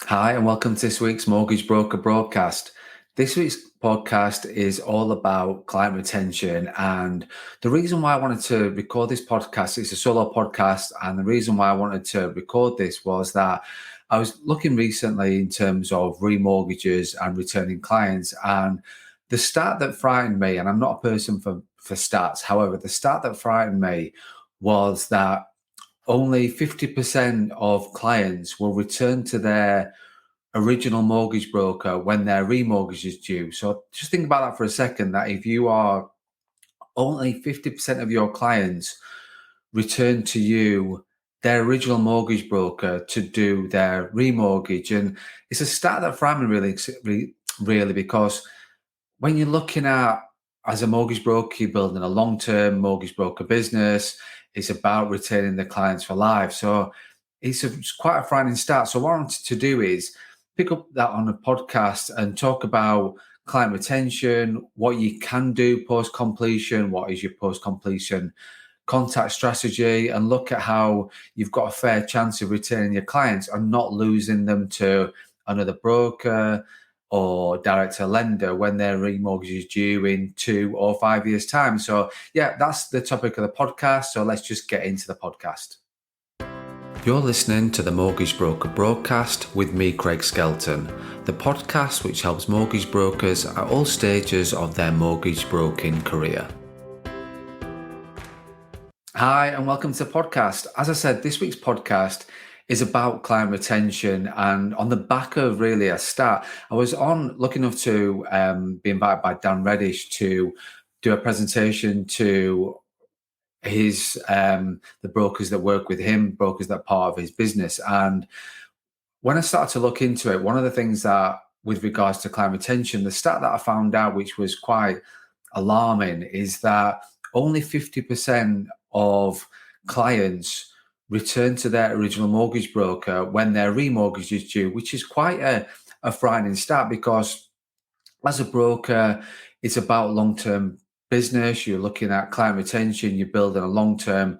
Hi, and welcome to this week's Mortgage Broker broadcast. This week's podcast is all about client retention. And the reason why I wanted to record this podcast, it's a solo podcast. And the reason why I wanted to record this was that I was looking recently in terms of remortgages and returning clients. And the stat that frightened me, and I'm not a person for stats, however, the stat that frightened me was that only 50% of clients will return to their original mortgage broker when their remortgage is due. So just think about that for a second, that if you are only 50% of your clients return to you their original mortgage broker to do their remortgage. And it's a stat that frightened me really, because when you're looking at, as a mortgage broker, you're building a long-term mortgage broker business. It's about retaining the clients for life. So it's quite a frightening stat. So what I wanted to do is pick up that on a podcast and talk about client retention, what you can do post-completion, what is your post-completion contact strategy, and look at how you've got a fair chance of retaining your clients and not losing them to another broker or direct lender when their remortgage is due in 2 or 5 years' time. So, yeah, that's the topic of the podcast. So let's just get into the podcast. You're listening to the Mortgage Broker broadcast with me, Craig Skelton, the podcast which helps mortgage brokers at all stages of their mortgage broking career. Hi, and welcome to the podcast. As I said, this week's podcast is about client retention, and on the back of really a stat, I was lucky enough to be invited by Dan Reddish to do a presentation to his the brokers that work with him, brokers that are part of his business. And when I started to look into it, one of the things that, with regards to client retention, the stat that I found out, which was quite alarming, is that only 50% of clients return to their original mortgage broker when their remortgage is due, which is quite a frightening stat, because as a broker, it's about long-term business. You're looking at client retention, you're building a long-term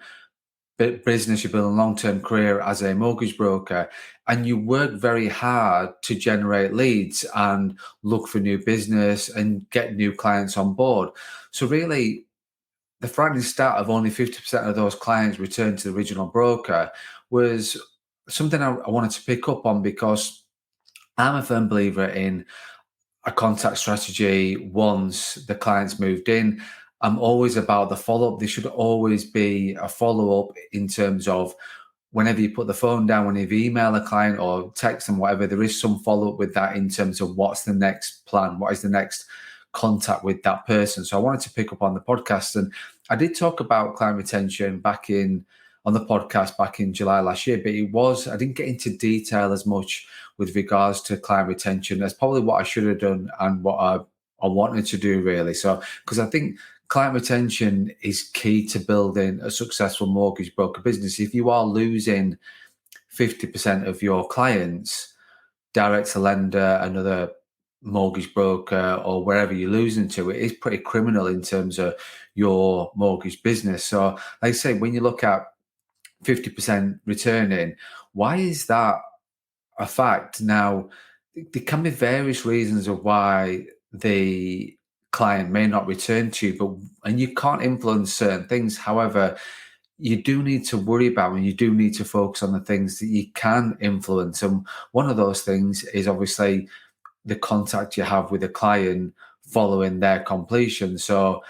business, you're building a long-term career as a mortgage broker, and you work very hard to generate leads and look for new business and get new clients on board. So really, the frightening stat of only 50% of those clients return to the original broker was something I wanted to pick up on, because I'm a firm believer in a contact strategy once the client's moved in. I'm always about the follow-up. There should always be a follow-up in terms of whenever you put the phone down, whenever you email a client or text them, whatever, there is some follow-up with that in terms of what's the next plan, what is the next contact with that person. So I wanted to pick up on the podcast, and I did talk about client retention on the podcast back in July last year, but I didn't get into detail as much with regards to client retention. That's probably what I should have done and what I wanted to do, really. So, because I think client retention is key to building a successful mortgage broker business. If you are losing 50% of your clients, direct to lender, another mortgage broker, or wherever you're losing to, it is pretty criminal in terms of your mortgage business. So, like I say, when you look at 50% returning, why is that a fact? Now, there can be various reasons of why the client may not return to you, and you can't influence certain things. However, you do need to worry about, and you do need to focus on the things that you can influence. And one of those things is obviously the contact you have with the client following their completion. So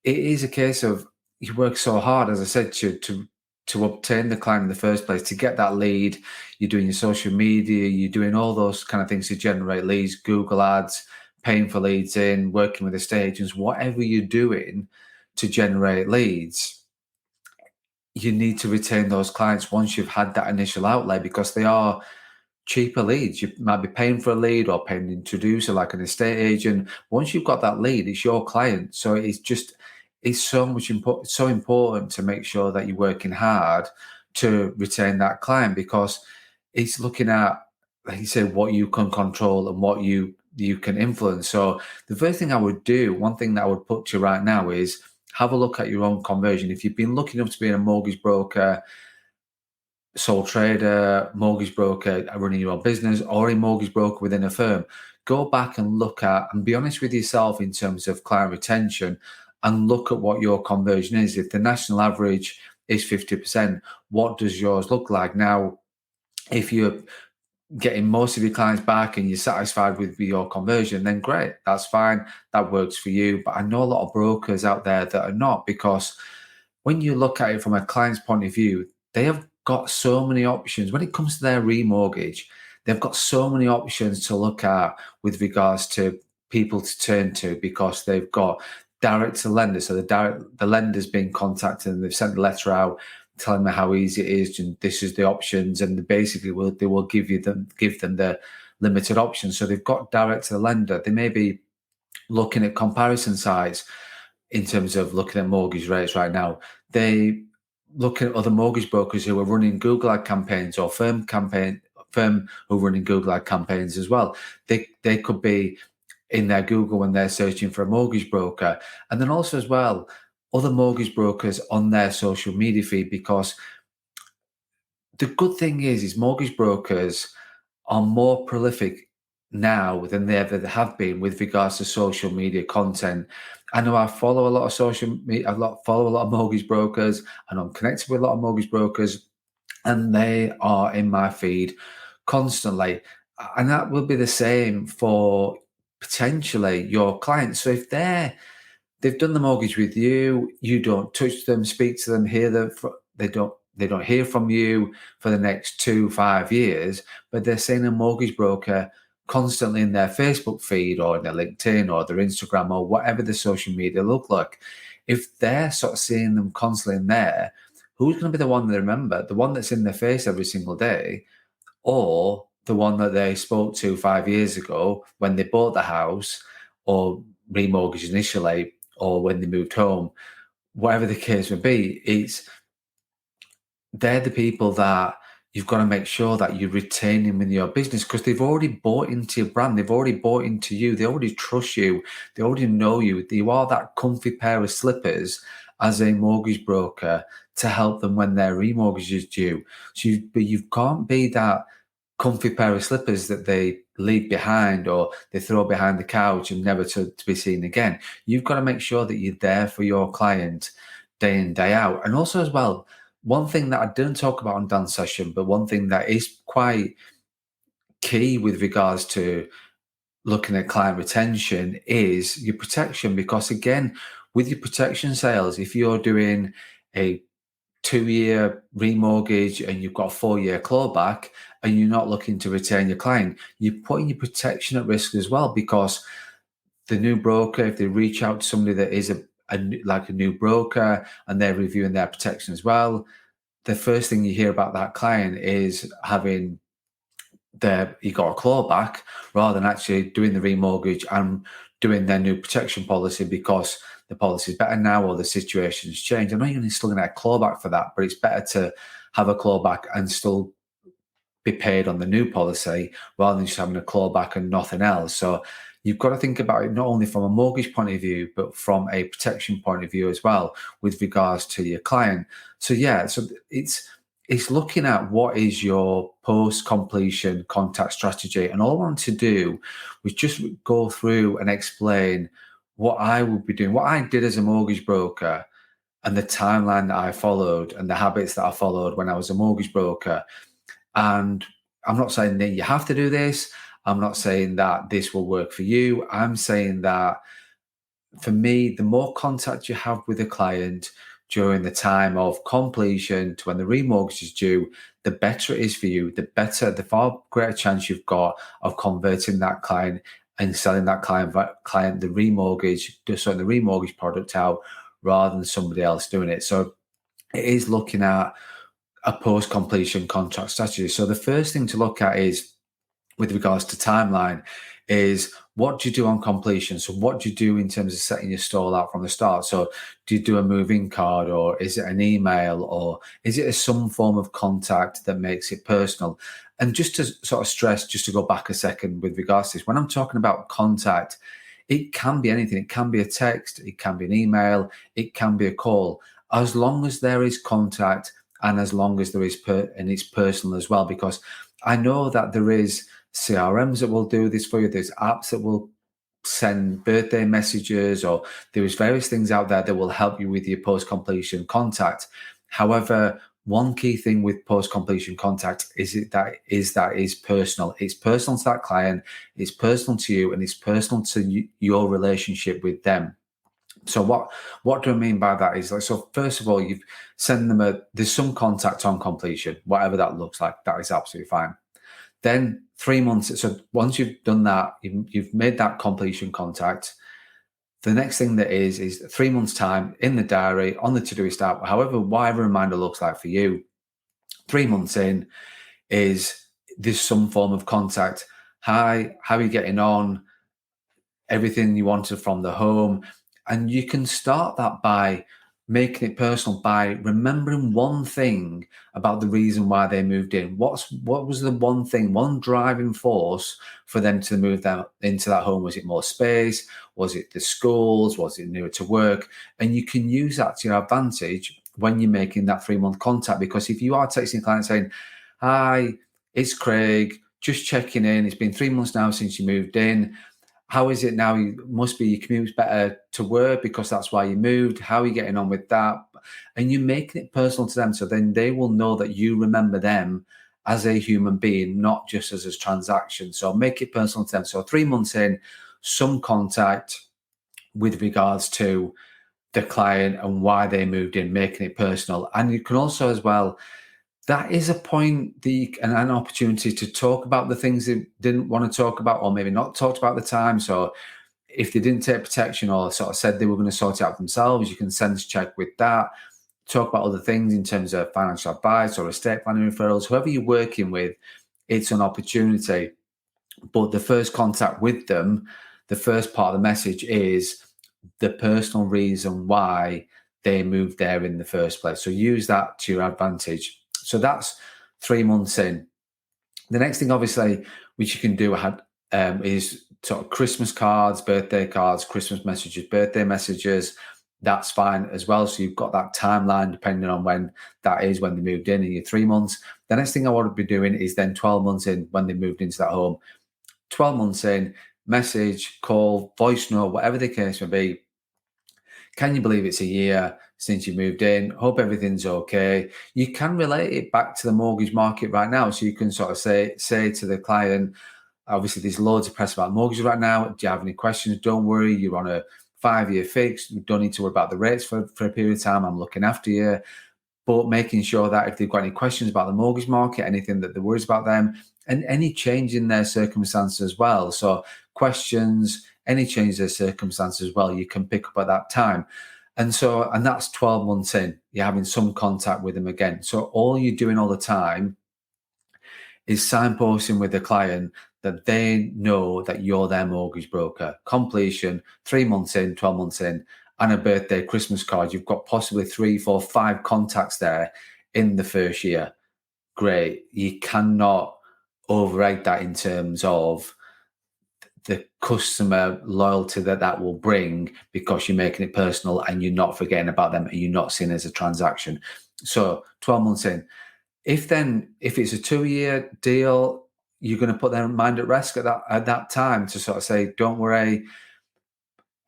it is a case of, you work so hard, as I said, to obtain the client in the first place, to get that lead. You're doing your social media, you're doing all those kind of things to generate leads, Google ads, paying for leads in, working with estate agents, whatever you're doing to generate leads. You need to retain those clients once you've had that initial outlay, because they are cheaper leads. You might be paying for a lead or paying an introducer like an estate agent. Once you've got that lead, it's your client. So it's so important to make sure that you're working hard to retain that client, because it's looking at, like you said, what you can control and what you can influence. So the first thing I would do, one thing that I would put to you right now, is have a look at your own conversion. If you've been lucky enough to be in a mortgage broker sole trader, mortgage broker running your own business, or a mortgage broker within a firm, go back and look at and be honest with yourself in terms of client retention and look at what your conversion is. If the national average is 50%, what does yours look like? Now, if you're getting most of your clients back and you're satisfied with your conversion, then great, that's fine. That works for you. But I know a lot of brokers out there that are not, because when you look at it from a client's point of view, they have got so many options. When it comes to their remortgage, they've got so many options to look at with regards to people to turn to, because they've got direct to lender. So the lender's being contacted and they've sent a letter out telling them how easy it is and this is the options, and they will give them the limited options. So they've got direct to the lender. They may be looking at comparison sites in terms of looking at mortgage rates right now. They look at other mortgage brokers who are running Google ad campaigns, or firm who are running Google ad campaigns as well. They could be in their Google when they're searching for a mortgage broker. And then also as well, other mortgage brokers on their social media feed, because the good thing is mortgage brokers are more prolific now than they ever have been with regards to social media content. I know I follow a lot of social media, follow a lot of mortgage brokers, and I'm connected with a lot of mortgage brokers, and they are in my feed constantly. And that will be the same for potentially your clients. So if they've done the mortgage with you, you don't touch them, speak to them, hear them, they don't hear from you for the next 2-5 years, but they're seeing a mortgage broker constantly in their Facebook feed or in their LinkedIn or their Instagram or whatever the social media look like. If they're sort of seeing them constantly in there, who's going to be the one they remember? The one that's in their face every single day, or the one that they spoke to 5 years ago when they bought the house or remortgaged initially, or when they moved home? Whatever the case may be, they're the people that you've got to make sure that you retain them in your business, because they've already bought into your brand. They've already bought into you. They already trust you. They already know you. You are that comfy pair of slippers as a mortgage broker to help them when their remortgage is due. So you can't be that comfy pair of slippers that they leave behind or they throw behind the couch and never to be seen again. You've got to make sure that you're there for your client day in, day out. And also as well, one thing that I didn't talk about on Dan's session, but one thing that is quite key with regards to looking at client retention is your protection. Because again, with your protection sales, if you're doing a 2-year remortgage and you've got a 4-year clawback and you're not looking to retain your client, you're putting your protection at risk as well, because the new broker, if they reach out to somebody that is a new broker and they're reviewing their protection as well, the first thing you hear about that client is having you got a clawback, rather than actually doing the remortgage and doing their new protection policy because the policy is better now or the situation's changed. I know you're still going to get a clawback for that, but it's better to have a clawback and still be paid on the new policy rather than just having a clawback and nothing else. So you've got to think about it not only from a mortgage point of view, but from a protection point of view as well with regards to your client. So it's looking at what is your post-completion contact strategy. And all I wanted to do was just go through and explain what I would be doing, what I did as a mortgage broker, and the timeline that I followed and the habits that I followed when I was a mortgage broker. And I'm not saying that you have to do this. I'm not saying that this will work for you. I'm saying that for me, the more contact you have with a client during the time of completion to when the remortgage is due, the better it is for you, the far greater chance you've got of converting that client and selling that client the remortgage product out rather than somebody else doing it. So it is looking at a post-completion contract strategy. So the first thing to look at is, with regards to timeline, is what do you do on completion? So what do you do in terms of setting your stall out from the start? So do you do a move-in card, or is it an email, or is it some form of contact that makes it personal? And just to sort of stress, just to go back a second with regards to this, when I'm talking about contact, it can be anything. It can be a text, it can be an email, it can be a call. As long as there is contact and as long as there is and it's personal as well, because I know that there is CRMs that will do this for you. There's apps that will send birthday messages, or there is various things out there that will help you with your post-completion contact. However, one key thing with post-completion contact is that is personal. It's personal to that client, it's personal to you, and it's personal to your relationship with them. So what do I mean by that is, like, so first of all, you've sent them there's some contact on completion, whatever that looks like, that is absolutely fine. Then 3 months, so once you've done that, you've made that completion contact. The next thing that is 3 months time in the diary, on the to-do app, however, whatever reminder looks like for you. 3 months in is there's some form of contact. Hi, how are you getting on? Everything you wanted from the home. And you can start that by making it personal, by remembering one thing about the reason why they moved in. What was the one thing, one driving force for them to move into that home? Was it more space? Was it the schools? Was it nearer to work? And you can use that to your advantage when you're making that 3 month contact, because if you are texting a client saying, hi, it's Craig, just checking in. It's been 3 months now since you moved in. How is it now? You must be, your commute's better to work because that's why you moved. How are you getting on with that? And you're making it personal to them, so then they will know that you remember them as a human being, not just as a transaction. So make it personal to them. So 3 months in, some contact with regards to the client and why they moved in, making it personal. And you can also, as well, that is a point and an opportunity to talk about the things they didn't want to talk about, or maybe not talked about at the time. So if they didn't take protection, or sort of said they were going to sort it out themselves, you can sense check with that. Talk about other things in terms of financial advice or estate planning referrals. Whoever you're working with, it's an opportunity. But the first contact with them, the first part of the message is the personal reason why they moved there in the first place. So use that to your advantage. So that's 3 months in. The next thing, obviously, which you can do is sort of Christmas cards, birthday cards, Christmas messages, birthday messages. That's fine as well. So you've got that timeline depending on when that is, when they moved in your 3 months. The next thing I want to be doing is then 12 months in, when they moved into that home. 12 months in, message, call, voice note, whatever the case may be. Can you believe it's a year since you moved in? Hope everything's okay. You can relate it back to the mortgage market right now. So you can sort of say to the client, obviously there's loads of press about mortgages right now. Do you have any questions? Don't worry, you're on a 5-year fix. You don't need to worry about the rates for a period of time. I'm looking after you. But making sure that if they've got any questions about the mortgage market, anything that they're worried about them, and any change in their circumstances as well. So questions, any change in their circumstances as well, you can pick up at that time. And that's 12 months in, you're having some contact with them again. So all you're doing all the time is signposting with the client that they know that you're their mortgage broker. Completion, 3 months in, 12 months in, and a birthday, Christmas card. You've got possibly 3, 4, 5 contacts there in the first year. Great. You cannot overrate that in terms of the customer loyalty that will bring, because you're making it personal and you're not forgetting about them and you're not seen as a transaction. So 12 months in. If it's a 2-year deal, you're going to put their mind at rest at that time to sort of say, don't worry,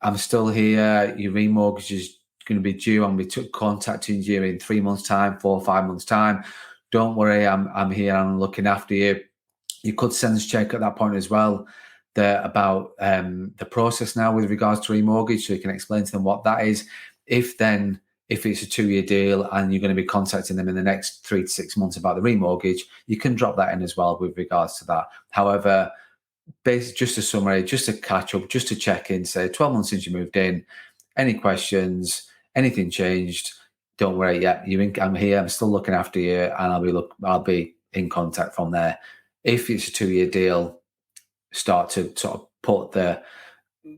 I'm still here. Your remortgage is going to be due. I'm going to be contacting you in 3 months' time, 4 or 5 months' time. Don't worry, I'm here. I'm looking after you. You could sense check at that point as well about the process now with regards to remortgage, so you can explain to them what that is. If it's a 2-year deal and you're going to be contacting them in the next 3 to 6 months about the remortgage, you can drop that in as well with regards to that. However, basically, just a summary, just to catch up, just to check in, say 12 months since you moved in, any questions, anything changed, don't worry, I'm here, I'm still looking after you, and I'll be in contact from there. If it's a 2-year deal, start to sort of put the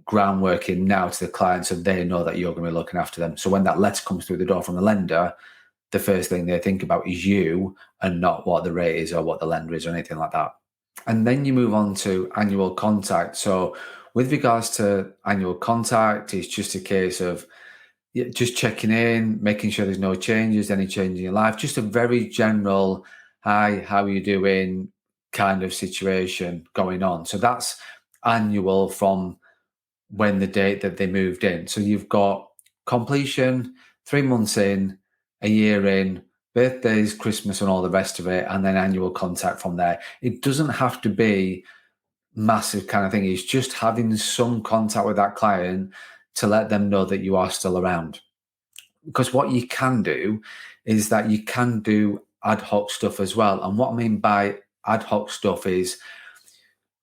groundwork in now to the client so they know that you're going to be looking after them. So when that letter comes through the door from the lender, the first thing they think about is you and not what the rate is or what the lender is or anything like that. And then you move on to annual contact. So with regards to annual contact, it's just a case of Yeah, just checking in, making sure there's no changes, any change in your life, just a very general, hi, how are you doing kind of situation going on. So that's annual from when the date that they moved in. So you've got completion, 3 months in, a year in, birthdays, Christmas, and all the rest of it, and then annual contact from there. It doesn't have to be massive kind of thing. It's just having some contact with that client to let them know that you are still around. Because what you can do is that you can do ad hoc stuff as well. And what I mean by ad hoc stuff is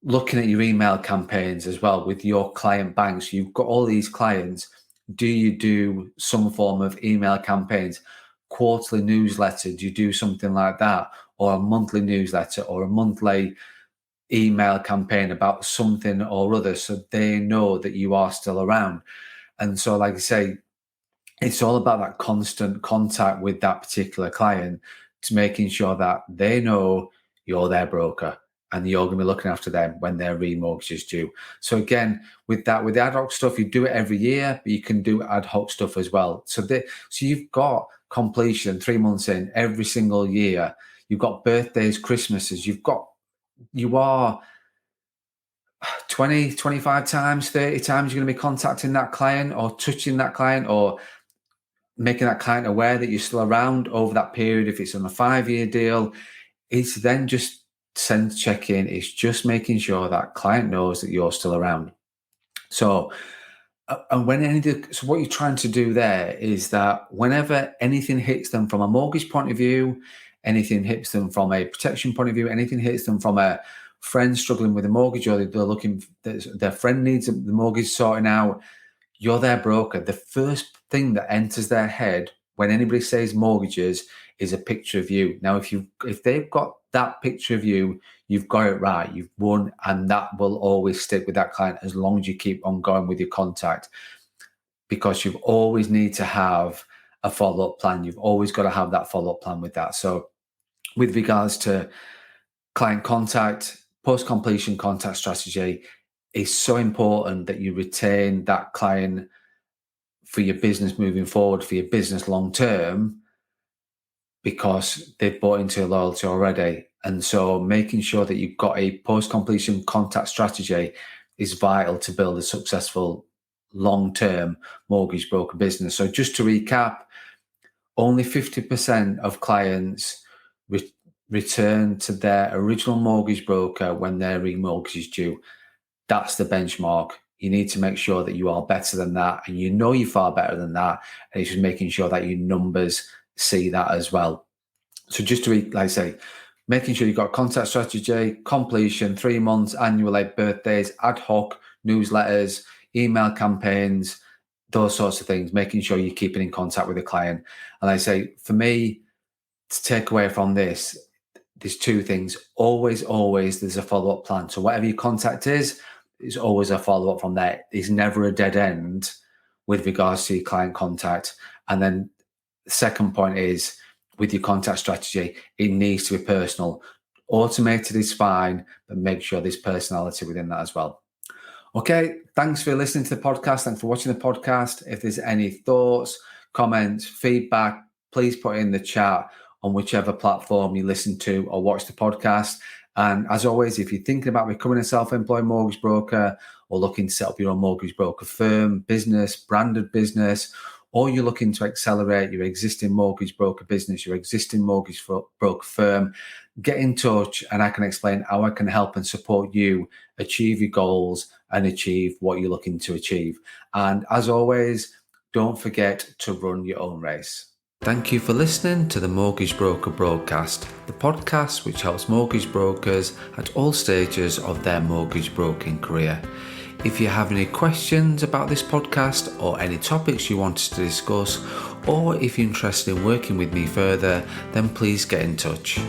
looking at your email campaigns as well with your client banks. You've got all these clients. Do you do some form of email campaigns, quarterly newsletter? Do you do something like that? Or a monthly newsletter or a monthly email campaign about something or other so they know that you are still around? And so, like I say, it's all about that constant contact with that particular client to making sure that they know you're their broker and you're going to be looking after them when their remortgage is due. So again, with the ad hoc stuff, you do it every year, but you can do ad hoc stuff as well. So you've got completion 3 months in every single year. You've got birthdays, Christmases. You are 20, 25 times, 30 times you're going to be contacting that client or touching that client or making that client aware that you're still around over that period. If it's on a 5-year deal, it's then just send check-in. It's just making sure that client knows that you're still around. So, and so what you're trying to do there is that whenever anything hits them from a mortgage point of view, anything hits them from a protection point of view, anything hits them from a friend struggling with a mortgage, or they're looking, their friend needs the mortgage sorting out, you're their broker. The first thing that enters their head when anybody says mortgages is a picture of you. Now, if they've got that picture of you, you've got it right. You've won, and that will always stick with that client as long as you keep on going with your contact, because you always need to have a follow-up plan. You've always got to have that follow-up plan with that. So with regards to client contact, post-completion contact strategy, it's so important that you retain that client for your business moving forward, for your business long term, because they've bought into your loyalty already. And so making sure that you've got a post-completion contact strategy is vital to build a successful long-term mortgage broker business. So just to recap, only 50% of clients return to their original mortgage broker when their remortgage is due. That's the benchmark. You need to make sure that you are better than that, and you know you're far better than that. And it's just making sure that your numbers see that as well. So just to, like I say, making sure you've got contact strategy, completion, 3 months, annual birthdays, ad hoc newsletters, email campaigns, those sorts of things, making sure you're keeping in contact with the client. And I say, for me, to take away from this, there's two things. Always, there's a follow-up plan. So whatever your contact is, there's always a follow-up from there. There's never a dead end with regards to your client contact. And then the second point is, with your contact strategy, it needs to be personal. Automated is fine, but make sure there's personality within that as well. Okay, thanks for listening to the podcast. Thanks for watching the podcast. If there's any thoughts, comments, feedback, please put it in the chat on whichever platform you listen to or watch the podcast. And as always, if you're thinking about becoming a self-employed mortgage broker or looking to set up your own mortgage broker firm, business, branded business, or you're looking to accelerate your existing mortgage broker business, your existing mortgage broker firm, get in touch and I can explain how I can help and support you achieve your goals and achieve what you're looking to achieve. And as always, don't forget to run your own race. Thank you for listening to the Mortgage Broker Broadcast, the podcast which helps mortgage brokers at all stages of their mortgage broking career. If you have any questions about this podcast or any topics you want us to discuss, or if you're interested in working with me further, then please get in touch.